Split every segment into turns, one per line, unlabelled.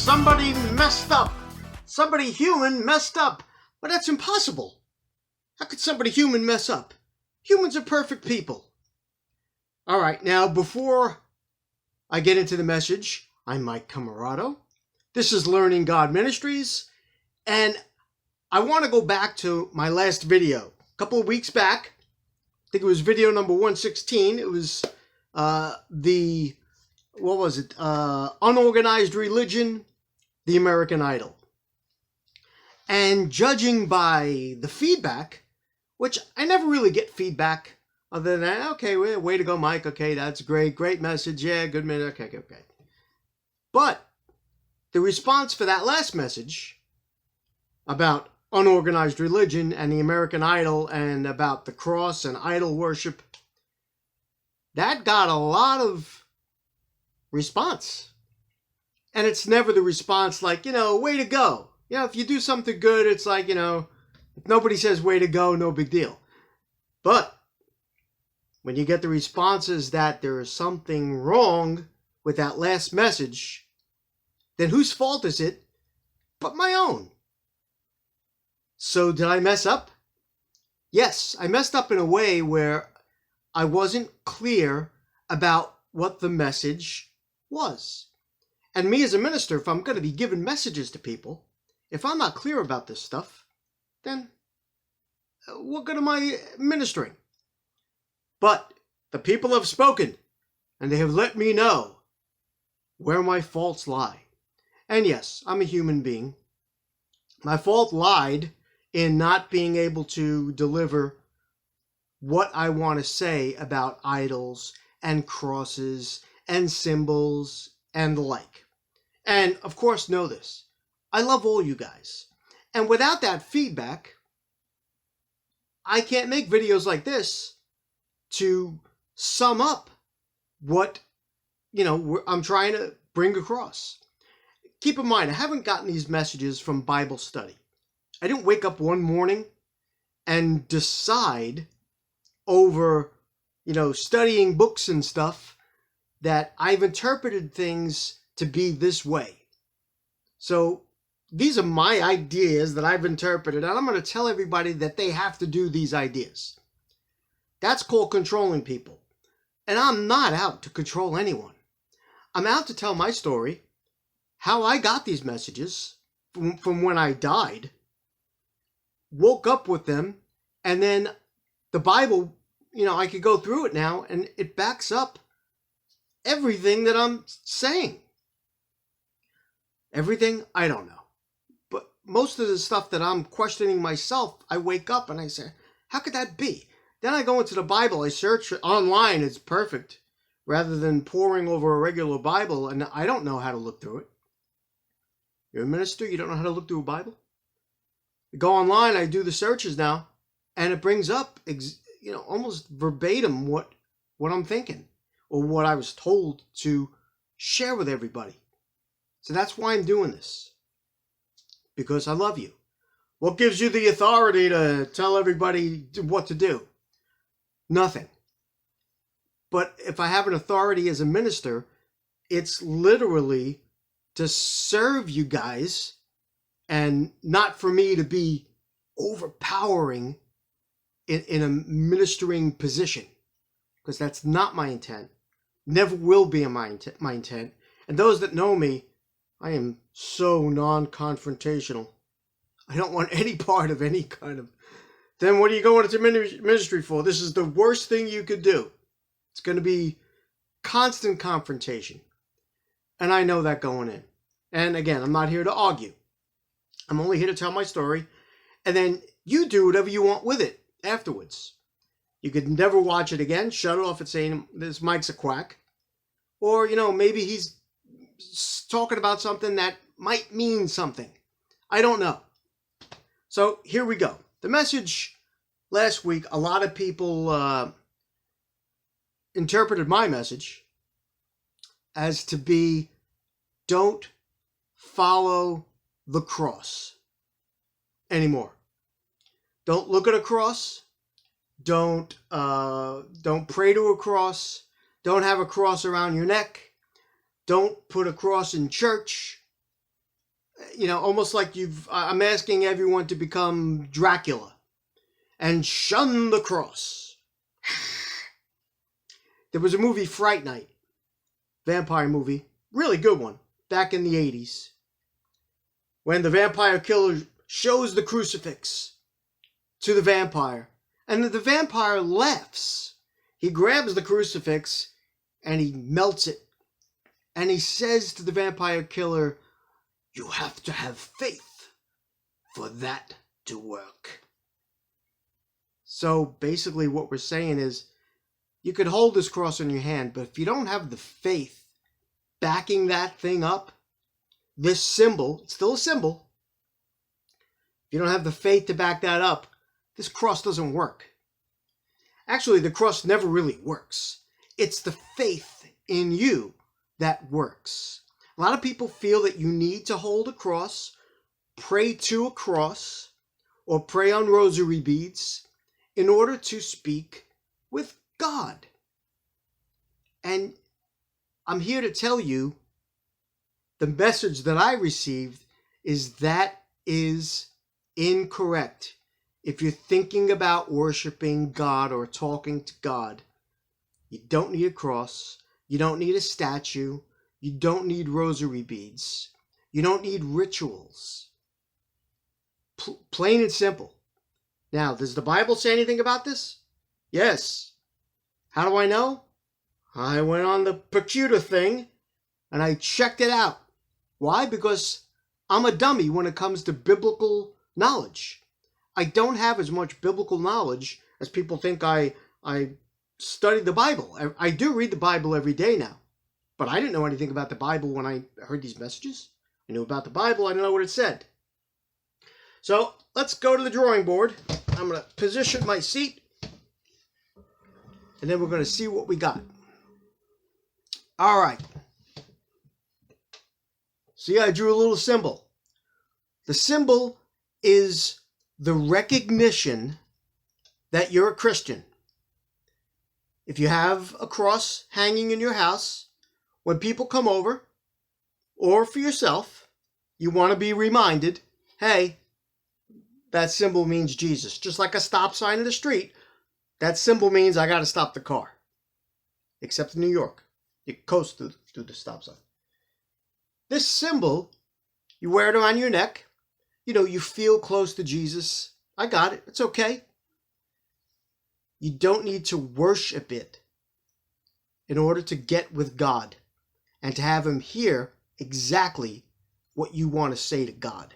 Somebody messed up. Somebody human messed up. But that's impossible. How could somebody human mess up? Humans are perfect people. All right, now before I get into the message, I'm Mike Camarado. This is Learning God Ministries, and I want to go back to my last video. A couple of weeks back, I think it was video number 116. It was Unorganized Religion, the American Idol. And judging by the feedback, which I never really get feedback other than, okay, way to go, Mike. Okay, that's great message. Yeah, good minute. Okay. But the response for that last message about unorganized religion and the American Idol and about the cross and idol worship, that got a lot of response. And it's never the response like, way to go. If you do something good, it's like, if nobody says way to go, no big deal. But when you get the responses that there is something wrong with that last message, then whose fault is it but my own? So did I mess up? Yes, I messed up in a way where I wasn't clear about what the message was. And me as a minister, if I'm going to be giving messages to people, if I'm not clear about this stuff, then what good am I ministering? But the people have spoken, and they have let me know where my faults lie. And yes, I'm a human being. My fault lied in not being able to deliver what I want to say about idols and crosses and symbols and the like. And of course, know this. I love all you guys. And without that feedback, I can't make videos like this to sum up what, I'm trying to bring across. Keep in mind, I haven't gotten these messages from Bible study. I didn't wake up one morning and decide over, studying books and stuff that I've interpreted things to be this way. So these are my ideas that I've interpreted, and I'm going to tell everybody that they have to do these ideas. That's called controlling people. And I'm not out to control anyone. I'm out to tell my story, how I got these messages from when I died, woke up with them, and then the Bible, I could go through it now, and it backs up everything that I'm saying. Everything? I don't know. But most of the stuff that I'm questioning myself, I wake up and I say, how could that be? Then I go into the Bible, I search online, it's perfect, rather than poring over a regular Bible, and I don't know how to look through it. You're a minister, you don't know how to look through a Bible? I go online, I do the searches now, and it brings up, almost verbatim what I'm thinking, or what I was told to share with everybody. So that's why I'm doing this. Because I love you. What gives you the authority to tell everybody what to do? Nothing. But if I have an authority as a minister, it's literally to serve you guys and not for me to be overpowering in a ministering position. Because that's not my intent. Never will be my intent. And those that know me, I am so non-confrontational. I don't want any part of any kind of... Then what are you going into ministry for? This is the worst thing you could do. It's going to be constant confrontation. And I know that going in. And again, I'm not here to argue. I'm only here to tell my story. And then you do whatever you want with it afterwards. You could never watch it again. Shut it off and say, this Mike's a quack. Or, maybe he's talking about something that might mean something. I don't know. So here we go. The message last week, a lot of people interpreted my message as to be, don't follow the cross anymore. Don't look at a cross. Don't pray to a cross. Don't have a cross around your neck. Don't put a cross in church. almost like I'm asking everyone to become Dracula and shun the cross. There was a movie, Fright Night, vampire movie, really good one, back in the 80s, when the vampire killer shows the crucifix to the vampire, and the vampire laughs. He grabs the crucifix and he melts it, and he says to the vampire killer, "You have to have faith for that to work." So basically what we're saying is, you could hold this cross in your hand, but if you don't have the faith backing that thing up, this symbol, it's still a symbol, if you don't have the faith to back that up, this cross doesn't work. Actually, the cross never really works. It's the faith in you that works. A lot of people feel that you need to hold a cross, pray to a cross, or pray on rosary beads in order to speak with God. And I'm here to tell you, the message that I received is that is incorrect. If you're thinking about worshiping God or talking to God, you don't need a cross, you don't need a statue, you don't need rosary beads, you don't need rituals. Plain and simple. Now, does the Bible say anything about this? Yes. How do I know? I went on the Percuta thing and I checked it out. Why? Because I'm a dummy when it comes to biblical knowledge. I don't have as much biblical knowledge as people think I studied the Bible. I do read the Bible every day now, but I didn't know anything about the Bible when I heard these messages. I knew about the Bible, I didn't know what it said. So let's go to the drawing board. I'm going to position my seat, and then we're going to see what we got. All right. See, I drew a little symbol. The symbol is the recognition that you're a Christian. If you have a cross hanging in your house, when people come over, or for yourself, you want to be reminded, hey, that symbol means Jesus. Just like a stop sign in the street, that symbol means I got to stop the car. Except in New York. You coast through the stop sign. This symbol, you wear it around your neck. You feel close to Jesus. I got it. It's okay. You don't need to worship it in order to get with God and to have him hear exactly what you want to say to God.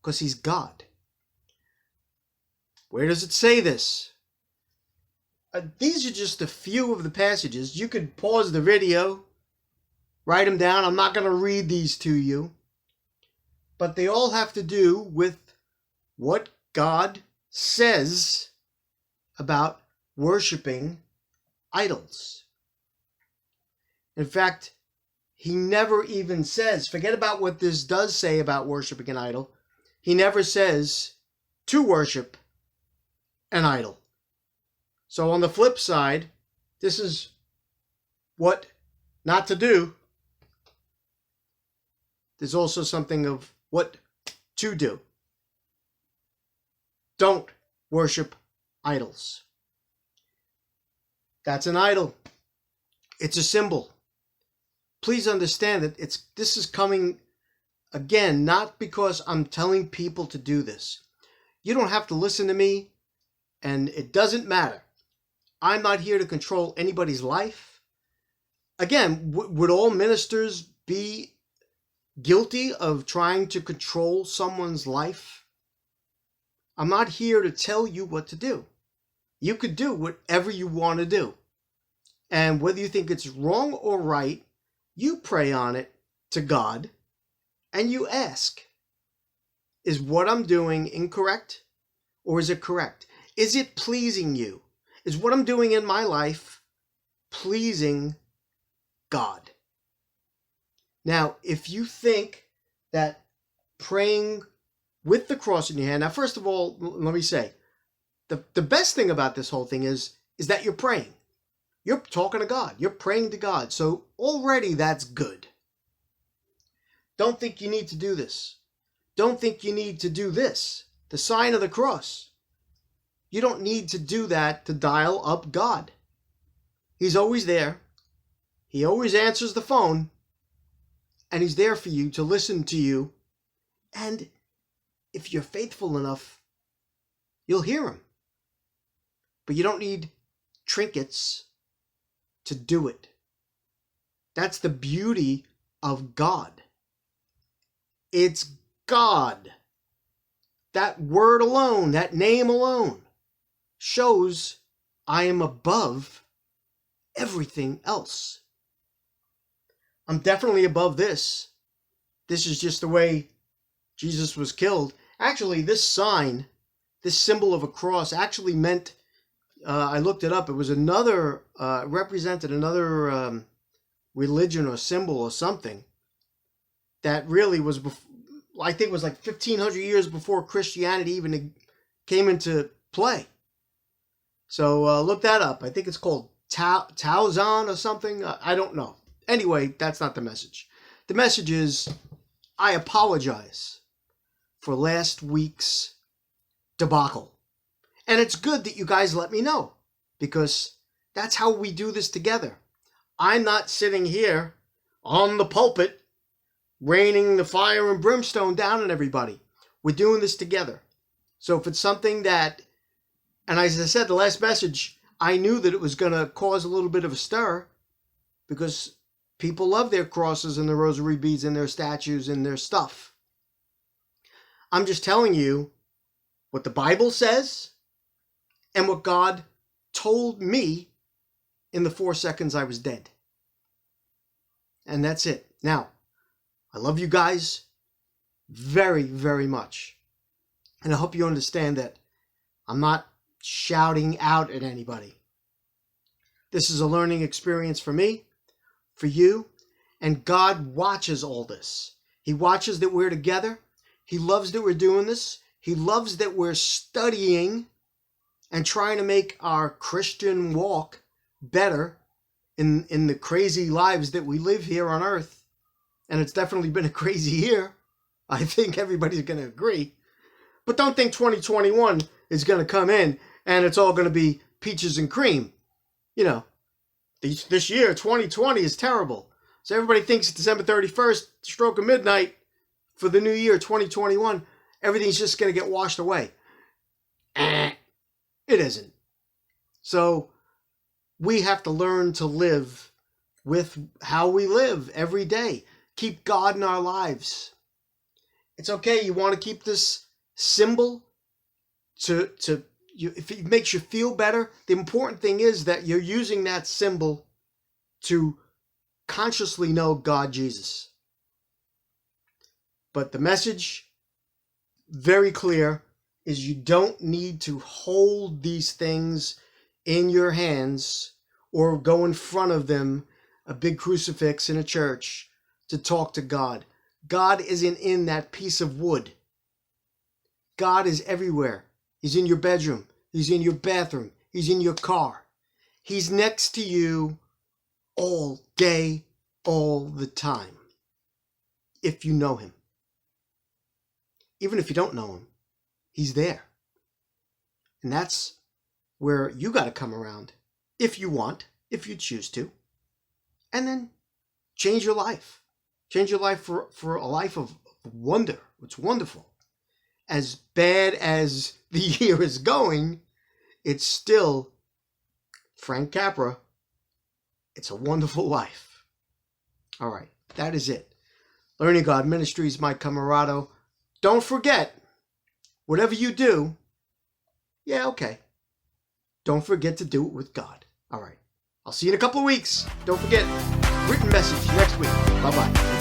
Because he's God. Where does it say this? These are just a few of the passages. You could pause the video, write them down. I'm not going to read these to you. But they all have to do with what God says about worshiping idols. In fact, he never even says, forget about what this does say about worshiping an idol. He never says to worship an idol. So on the flip side, this is what not to do. There's also something of what to do. Don't worship idols. That's an idol. It's a symbol. Please understand that this is coming, again, not because I'm telling people to do this. You don't have to listen to me, and it doesn't matter. I'm not here to control anybody's life. Again, would all ministers be guilty of trying to control someone's life? I'm not here to tell you what to do. You could do whatever you want to do. And whether you think it's wrong or right, you pray on it to God and you ask, is what I'm doing incorrect or is it correct? Is it pleasing you? Is what I'm doing in my life pleasing God? Now, if you think that praying with the cross in your hand, now first of all, let me say, the best thing about this whole thing is that you're praying. You're talking to God. You're praying to God. So already that's good. Don't think you need to do this. Don't think you need to do this. The sign of the cross. You don't need to do that to dial up God. He's always there. He always answers the phone. And he's there for you to listen to you. And if you're faithful enough, you'll hear him. But you don't need trinkets to do it. That's the beauty of God. It's God. That word alone, that name alone, shows I am above everything else. I'm definitely above this. This is just the way Jesus was killed. Actually, this sign, this symbol of a cross, actually meant, I looked it up, it was another, represented another religion or symbol or something that really was, I think it was like 1,500 years before Christianity even came into play. So look that up. I think it's called Taozan or something. I don't know. Anyway, that's not the message. The message is, I apologize for last week's debacle. And it's good that you guys let me know, because that's how we do this together. I'm not sitting here on the pulpit raining the fire and brimstone down on everybody. We're doing this together. So if it's something that, and as I said, the last message, I knew that it was going to cause a little bit of a stir, because people love their crosses and their rosary beads and their statues and their stuff. I'm just telling you what the Bible says and what God told me in the 4 seconds I was dead. And that's it. Now, I love you guys very, very much. And I hope you understand that I'm not shouting out at anybody. This is a learning experience for me, for you, and God watches all this. He watches that we're together. He loves that we're doing this. He loves that we're studying and trying to make our Christian walk better in the crazy lives that we live here on earth. And it's definitely been a crazy year. I think everybody's going to agree. But don't think 2021 is going to come in and it's all going to be peaches and cream. You know, this year, 2020, is terrible. So everybody thinks December 31st, stroke of midnight, for the new year, 2021, everything's just going to get washed away. It isn't. So we have to learn to live with how we live every day. Keep God in our lives. It's okay. You want to keep this symbol if it makes you feel better. The important thing is that you're using that symbol to consciously know God, Jesus. But the message, very clear, is you don't need to hold these things in your hands or go in front of them, a big crucifix in a church, to talk to God. God isn't in that piece of wood. God is everywhere. He's in your bedroom. He's in your bathroom. He's in your car. He's next to you all day, all the time, if you know him. Even if you don't know him, he's there. And that's where you got to come around, if you want, if you choose to, and then change your life. Change your life for a life of wonder. It's wonderful. As bad as the year is going, it's still, Frank Capra, it's a wonderful life. All right, that is it. Learning God Ministries, my camarado. Don't forget, whatever you do, yeah, okay. Don't forget to do it with God. All right. I'll see you in a couple of weeks. Don't forget, written message next week. Bye-bye.